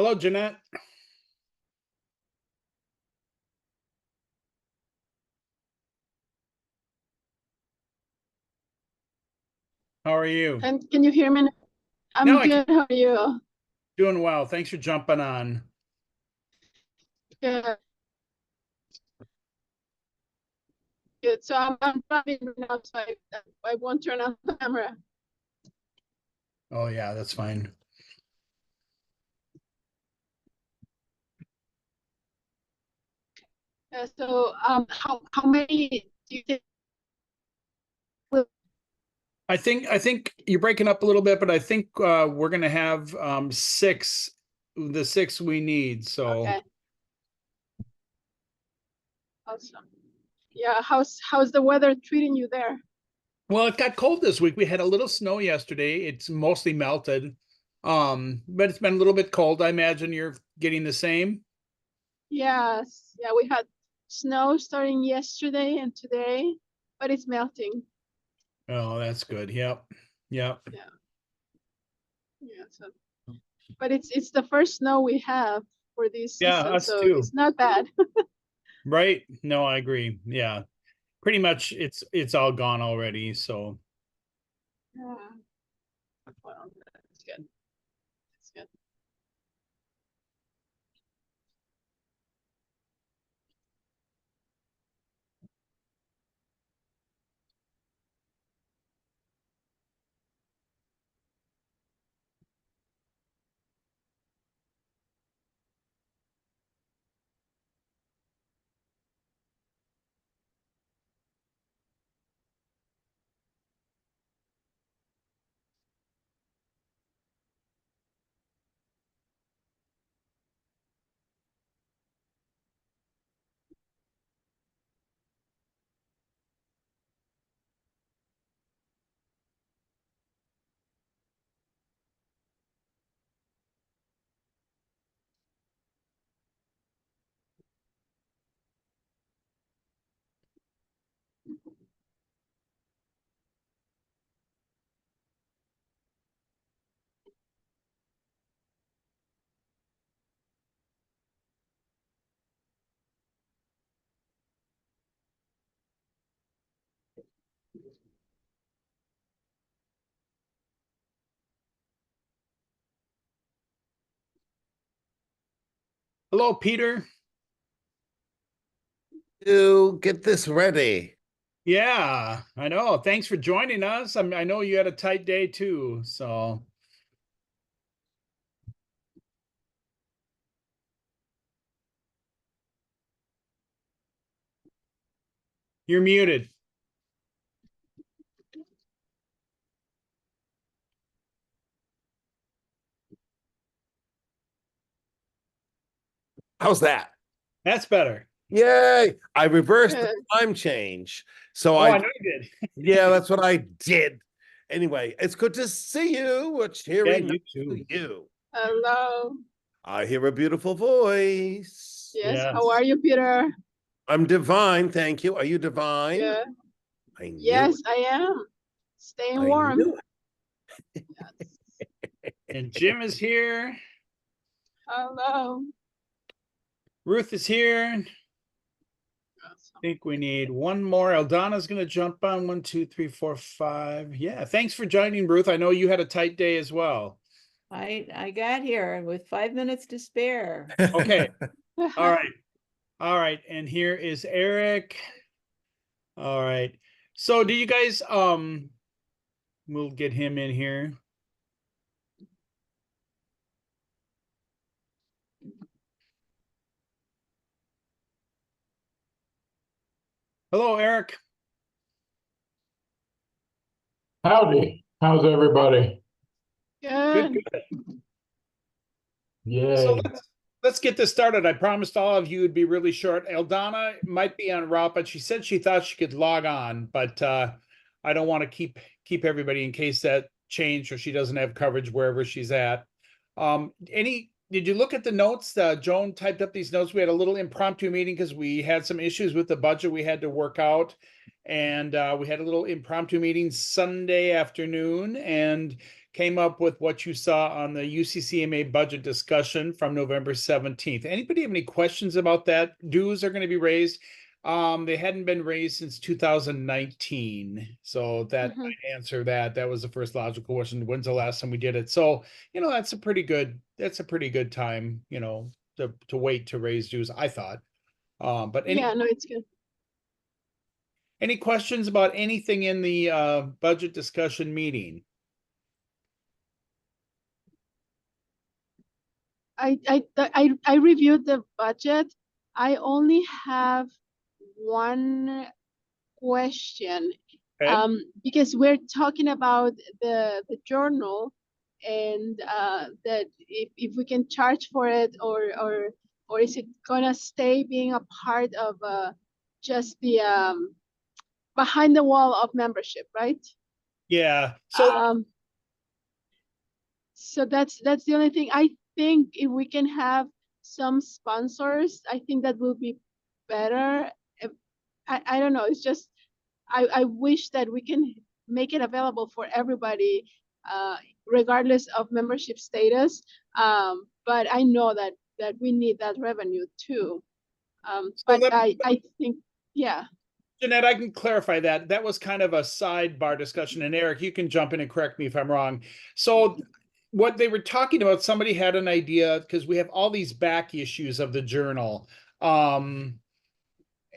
Hello, Jeanette. How are you? And can you hear me? No, I'm I can. good. How are you? Doing well. Thanks for jumping on. Good. Good. So I'm driving right now, so I won't turn on the camera. Oh yeah, that's fine. How many do you think? I think you're breaking up a little bit, but I think we're gonna have six, the six we need. So Okay, awesome. Yeah, how's the weather treating you there? well, it got cold this week. We had a little snow yesterday. It's mostly melted. But it's been a little bit cold. I imagine you're getting the same. Yes, yeah, we had snow starting yesterday and today, but it's melting. Oh, that's good. Yep. Yep. Yeah, yeah. But it's the first snow we have for this Yeah, season, us so too. it's not bad. Right? No, I agree. Yeah. Pretty much it's all gone already. So Yeah. Well, that's good. That's good. hello, Peter. To get this ready. Yeah, I know. Thanks for joining us. I know you had a tight day too, so you're muted. How's that? That's better. Yay! I reversed the Good. time change. So Oh, I I, know you did. yeah, that's what I did. Anyway, it's good to see you. We're Yeah, cheering you to too. you. Hello. I hear a beautiful voice. Yes. How Yes. are you, Peter? I'm divine, thank you. Are you divine? Yeah. I knew Yes, it. I am. Staying I warm. knew Yes. And Jim is here. Hello. Ruth is here. I Awesome. think we need one more. Eldana's going to jump on. 1, 2, 3, 4, 5. Yeah. Thanks for joining, Ruth. I know you had a tight day as well. I got here with 5 minutes to spare. it. Okay. All right. All right. And here is Eric. All right. So do you guys we'll get him in here. Hello, Eric. Howdy. How's everybody? Good, Good. good. So Yay. let's get this started. I promised all of you would be really short. Eldana might be en route, but she said she thought she could log on, but I don't want to keep everybody in case that changed or she doesn't have coverage wherever she's at. Did you look at the notes? Joan typed up these notes. We had a little impromptu meeting because we had some issues with the budget we had to work out. And we had a little impromptu meeting Sunday afternoon and came up with what you saw on the UCCMA budget discussion from November 17th. Anybody have any questions about that? Dues are going to be raised. They hadn't been raised since 2019. So that Mhm. might answer that. That was the first logical question. When's the last time we did it? So, that's a pretty good time, to wait to raise dues, I thought. But Yeah, no, it's good. any questions about anything in the budget discussion meeting? I reviewed the budget. I only have one question. Okay. Because we're talking about the journal and that if we can charge for it or is it gonna stay being a part of just the behind the wall of membership, right? Yeah. So So that's the only thing. I think if we can have some sponsors, I think that will be better. I don't know. It's just I wish that we can make it available for everybody, uh, regardless of membership status. But I know that we need that revenue too. But let- I think, yeah. Jeanette, I can clarify that. That was kind of a sidebar discussion, and Eric, you can jump in and correct me if I'm wrong. So what they were talking about, somebody had an idea because we have all these back issues of the journal.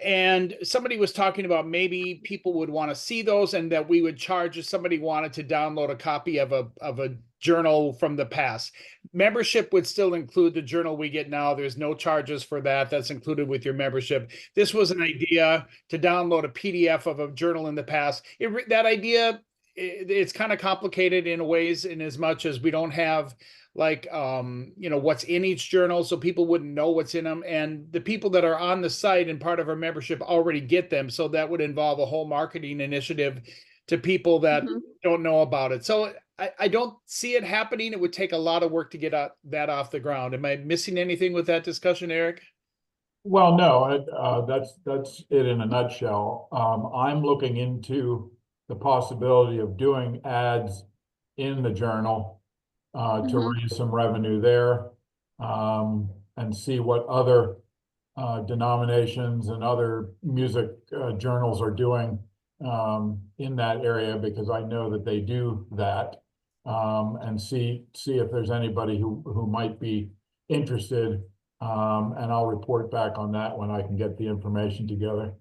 And somebody was talking about maybe people would want to see those and that we would charge if somebody wanted to download a copy of a journal from the past. Membership would still include the journal we get now. There's no charges for that. That's included with your membership. This was an idea to download a PDF of a journal in the past. That idea, it's kind of complicated in ways in as much as we don't have like what's in each journal, so people wouldn't know what's in them, and the people that are on the site and part of our membership already get them, so that would involve a whole marketing initiative to people that don't know about it. So I don't see it happening. It would take a lot of work to get that off the ground. Am I missing anything with that discussion, Eric? Well, no, that's it in a nutshell. I'm looking into the possibility of doing ads in the journal to raise some revenue there, and see what other denominations and other music journals are doing in that area, because I know that they do that, and see if there's anybody who might be interested, and I'll report back on that when I can get the information together.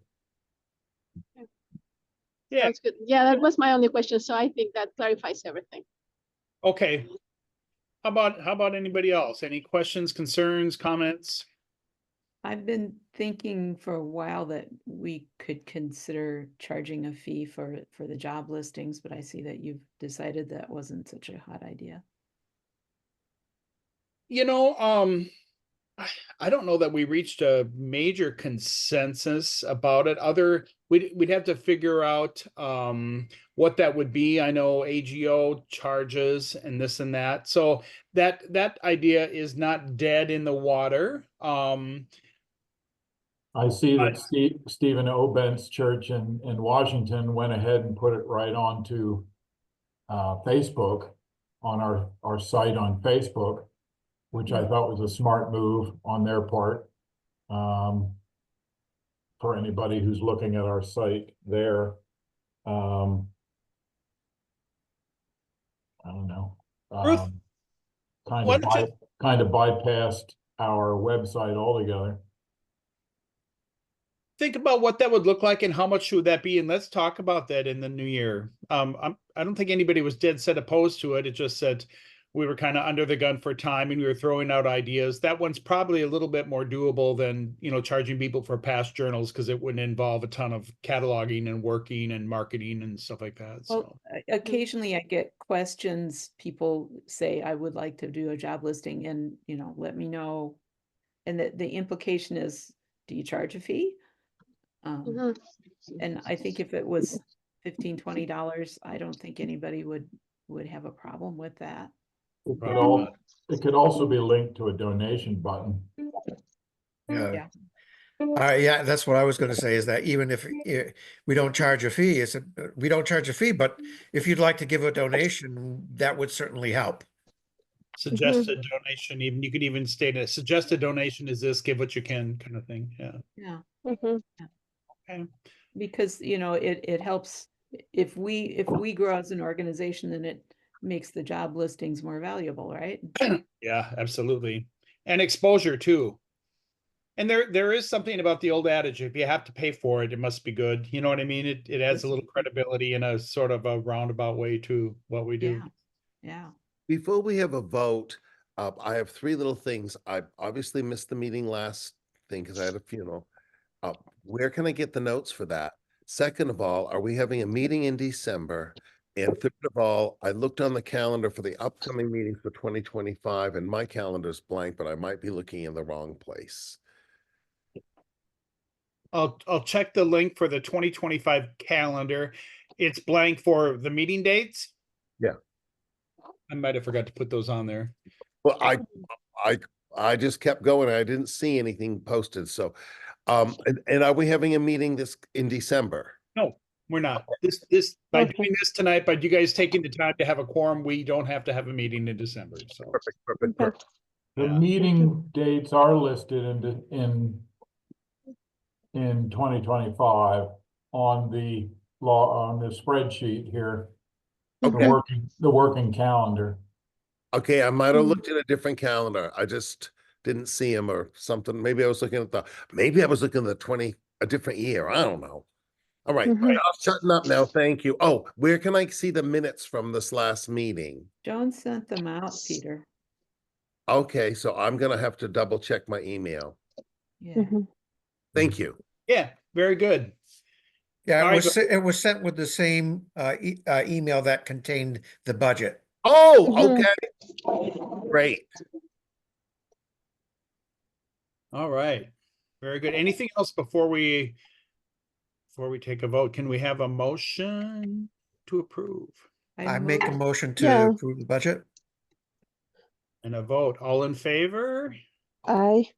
Yeah. Sounds good. Yeah, that was my only question. So I think that clarifies everything. Okay. How about anybody else? Any questions, concerns, comments? I've been thinking for a while that we could consider charging a fee for the job listings, but I see that you've decided that wasn't such a hot idea. I don't know that we reached a major consensus about it. We'd have to figure out what that would be. I know AGO charges and this and that. So that idea is not dead in the water. I see that Stephen Obent's church in Washington went ahead and put it right onto Facebook, on our site on Facebook, which I thought was a smart move on their part. For anybody who's looking at our site there, I don't know. Ruth, Kind why of don't you bypassed our website altogether. think about what that would look like and how much would that be, and let's talk about that in the new year. I don't think anybody was dead set opposed to it. It just said we were kind of under the gun for time and we were throwing out ideas. That one's probably a little bit more doable than charging people for past journals, because it wouldn't involve a ton of cataloging and working and marketing and stuff like that. Well, occasionally I get questions. People say, I would like to do a job listing, and let me know. And the implication is, do you charge a fee? And I think if it was $15, $20, I don't think anybody would have a problem with that. It could also be linked to a donation button. Yeah. Yeah, that's what I was gonna say, is that even if we don't charge a fee, we don't charge a fee, but if you'd like to give a donation, that would certainly help. Suggested donation, even, you could even state a suggested donation is this, give what you can kind of thing, yeah. Yeah, Mhm. Okay. because, you know, it helps if we grow as an organization, then it makes the job listings more valuable, right? Yeah, absolutely. And exposure too. And there is something about the old adage, if you have to pay for it, it must be good. You know what I mean? It adds a little credibility in a sort of a roundabout way to what we do. Yeah, yeah. Before we have a vote, I have three little things. I obviously missed the meeting last thing because I had a funeral. Where can I get the notes for that? Second of all, are we having a meeting in December? And third of all, I looked on the calendar for the upcoming meetings for 2025 and my calendar's blank, but I might be looking in the wrong place. I'll check the link for the 2025 calendar. It's blank for the meeting dates. Yeah. I might have forgot to put those on there. Well, I just kept going. I didn't see anything posted. So, and are we having a meeting in December? No, we're not. By Okay. doing this tonight, by you guys taking the time to have a quorum, we don't have to have a meeting in December, so. Perfect, perfect, Okay. perfect. The Yeah. meeting dates are listed in 2025 on the on the spreadsheet here, Okay. the working calendar. Okay, I might have Mm. looked at a different calendar. I just didn't see him or something. Maybe I was looking at maybe I was looking at a different year. I don't know. All right, Mhm. I'm shutting up now. Thank you. Oh, where can I see the minutes from this last meeting? Joan sent them out, Peter. Okay, so I'm gonna have to double check my email. Yeah. Mhm. Thank you. Yeah, very good. Yeah, All right, it was sent with the same email that contained the budget. Oh, Mhm. okay, great. All right. Very good. Anything else before we take a vote? Can we have a motion to approve I make a move- motion to Yeah. approve the budget. and a vote? All in favor? Aye.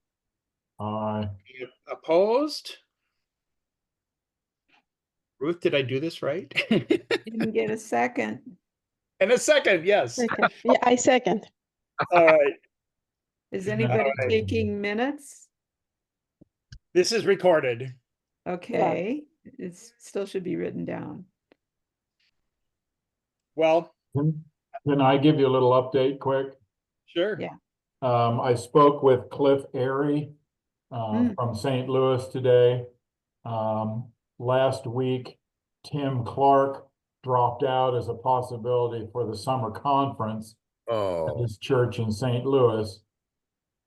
Opposed? Ruth, did I do this right? Didn't get a second. And a second, yes. Second. Yeah, I second. All right. Is anybody right. taking minutes? This is recorded. Okay, it still should be written down. Well, Can I give you a little update quick? sure. Yeah. I spoke with Cliff Airy from St. Louis today. Last week, Tim Clark dropped out as a possibility for the summer conference at Oh, his church in St. Louis.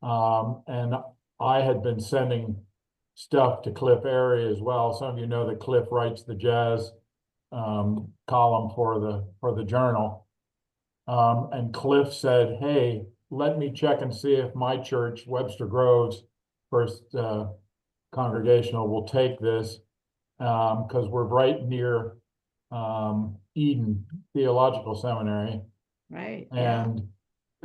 And I had been sending stuff to Cliff Airy as well. Some of you know that Cliff writes the jazz column for the Journal. And Cliff said, "Hey, let me check and see if my church, Webster Groves First Congregational, will take this, because we're right near Eden Theological Seminary." Right, yeah. And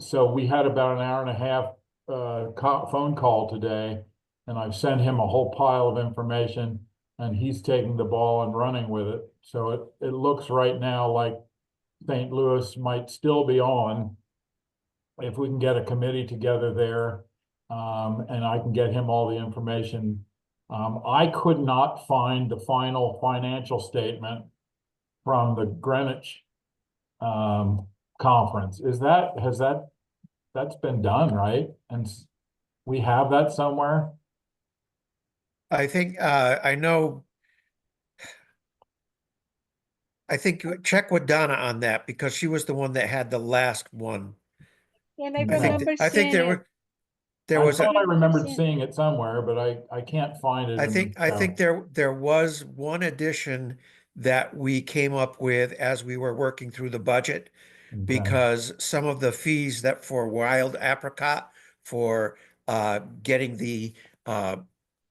so we had about an hour and a half phone call today, and I've sent him a whole pile of information, and he's taking the ball and running with it. So it looks right now like St. Louis might still be on if we can get a committee together there, and I can get him all the information. I could not find the final financial statement from the Greenwich conference. That's been done, right? And we have that somewhere? I think, I think check with Donna on that, because she was the one that had the last one. And I I think remember I think seeing it. there I was thought a, I remembered seeing it. seeing it somewhere, but I can't find it. I in think the there was one addition that we came up with as we were working through the budget, Okay. because some of the fees that for wild apricot, for getting the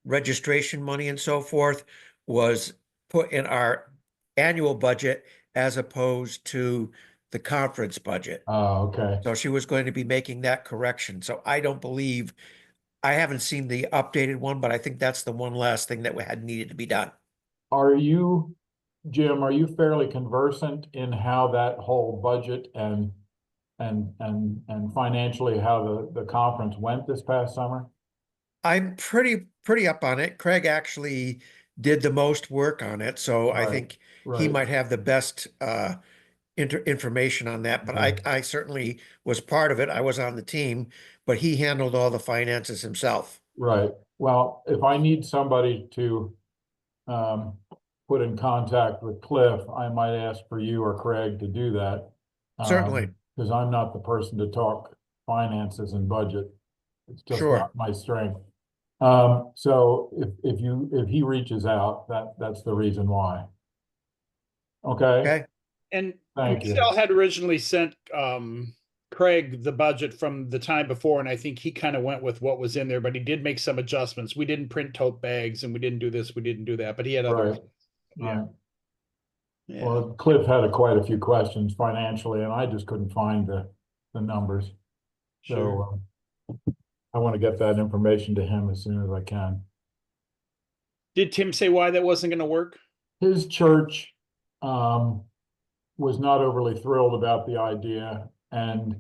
registration money and so forth, was put in our annual budget as opposed to the conference budget. Oh, okay. So she was going to be making that correction. So I don't believe I haven't seen the updated one, but I think that's the one last thing that had needed to be done. Are you, Jim, are you fairly conversant in how that whole budget and financially how the conference went this past summer? I'm pretty up on it. Craig actually did the most work on it, so I Right, think he right. might have the best information on that. But Yeah. I certainly was part of it. I was on the team, but he handled all the finances himself. Right. Well, if I need somebody to put in contact with Cliff, I might ask for you or Craig to do that. Certainly. Because I'm not the person to talk finances and budget. It's just Sure. not my strength. So if he reaches out, that's the reason why. Okay, Okay. And thank you. Michelle had originally sent Craig the budget from the time before, and I think he kind of went with what was in there, but he did make some adjustments. We didn't print tote bags, and we didn't do this, we didn't do that, but he had other. Right. Yeah. Right. Yeah. Well, Cliff had quite a few questions financially, and I just couldn't find the numbers. Sure. So I want to get that information to him as soon as I can. Did Tim say why that wasn't going to work? His church was not overly thrilled about the idea, and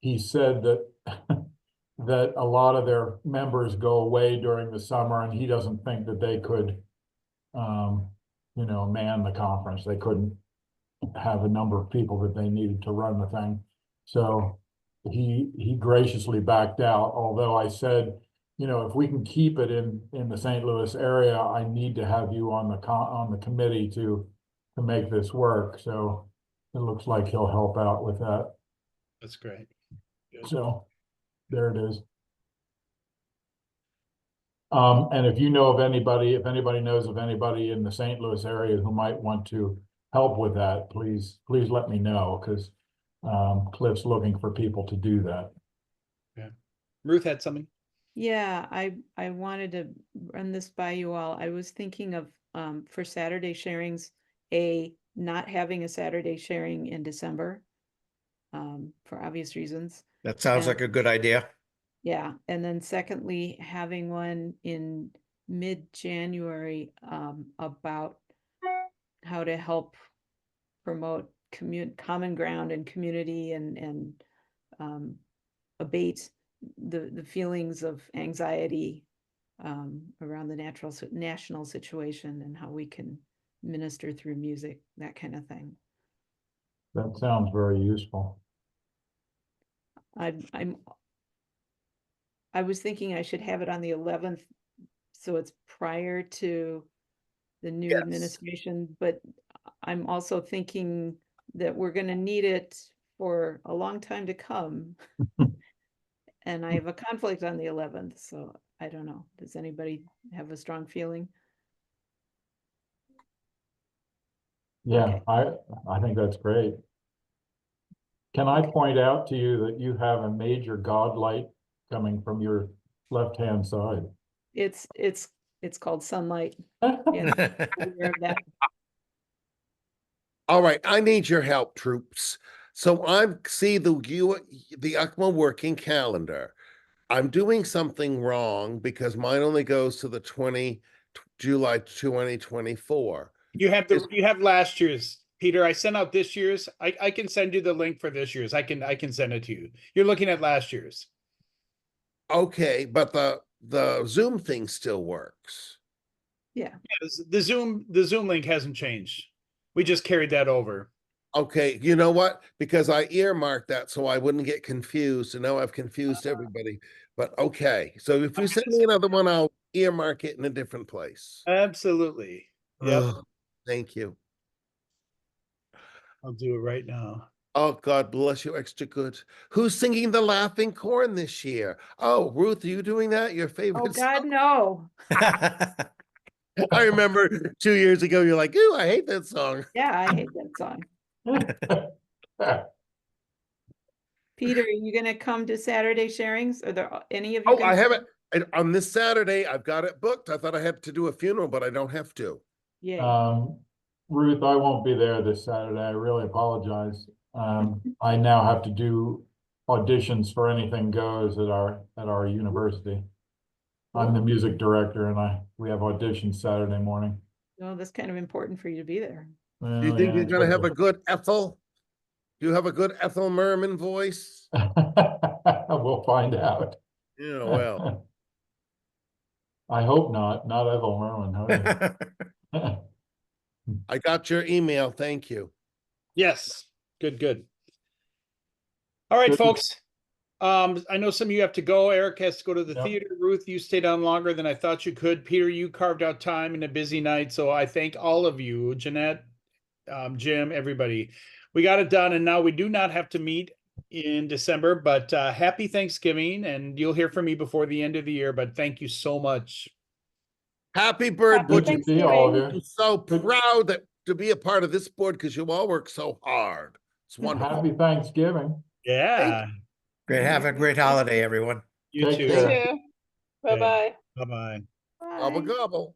he said that that a lot of their members go away during the summer, and he doesn't think that they could man the conference. They couldn't have a number of people that they needed to run the thing. So he graciously backed out, although I said, if we can keep it in the St. Louis area, I need to have you on the committee to make this work. So it looks like he'll help out with that. That's great. Good. So there it is. And if you know of anybody, if anybody knows of anybody in the St. Louis area who might want to help with that, please let me know, because Cliff's looking for people to do that. Yeah. Ruth had something. Yeah, I wanted to run this by you all. I was thinking of for Saturday sharings, not having a Saturday sharing in December for obvious reasons. That sounds like a good idea. Yeah, and then secondly, having one in mid-January about how to help promote common ground and community and abate the feelings of anxiety around the national situation, and how we can minister through music, that kind of thing. That sounds very useful. I was thinking I should have it on the 11th, so it's prior to the new administration, but I'm also thinking that we're going to need it for a long time to come. And I have a conflict on the 11th, so I don't know. Does anybody have a strong feeling? Yeah, Okay. I think that's great. Can I point out to you that you have a major God light coming from your left-hand side? It's called sunlight. Yeah, I'm aware of that. All right, I need your help, troops. So see the UCCMA working calendar. I'm doing something wrong because mine only goes to the July 2024. You have last year's, Peter. I sent out this year's. I can send you the link for this year's. I can send it to you. You're looking at last year's. Okay, but the Zoom thing still works. Yeah. The Zoom link hasn't changed. We just carried that over. Okay, you know what? Because I earmarked that so I wouldn't get confused, and now I've confused everybody. But okay, so if you send me another one, I'll earmark it in a different place. Absolutely. Yep. Ugh, thank you. I'll do it right now. Oh, God bless you, extra good. Who's singing the Laughing Corn this year? Oh, Ruth, are you doing that? Your favorite Oh God, song? no. I remember 2 years ago, you're like, ooh, I hate that song. Yeah, I hate that song. Peter, are you going to come to Saturday sharings? Are there any of you? Oh, I haven't. On this Saturday, I've got it booked. I thought I had to do a funeral, but I don't have to. Yeah. Ruth, I won't be there this Saturday. I really apologize. I now have to do auditions for Anything Goes at our university. I'm the music director and we have auditions Saturday morning. No, that's kind of important for you to be there. Do you Well, think yeah, you're gonna have a it's good Ethel? Do you have a good Ethel Merman voice? okay. We'll find out. Yeah, well, I hope not Ethel Merman. Hooray. I got your email. Thank you. Yes, good. All right, Good. folks. I know some of you have to go. Eric has to go to the Yep. theater. Ruth, you stayed on longer than I thought you could. Peter, you carved out time in a busy night. So I thank all of you, Jeanette, Jim, everybody. We got it done. And now we do not have to meet in December, but happy Thanksgiving. And you'll hear from me before the end of the year. But thank you so much. Happy bird Happy Good to see all of Thanksgiving. you. I'm so Good. proud to be a part of this board because you all work so hard. It's wonderful. Happy Thanksgiving. Yeah, Great. Have a great holiday, everyone. you Take too. You care. too. Bye-bye. Bye-bye. Gobble Bye. gobble.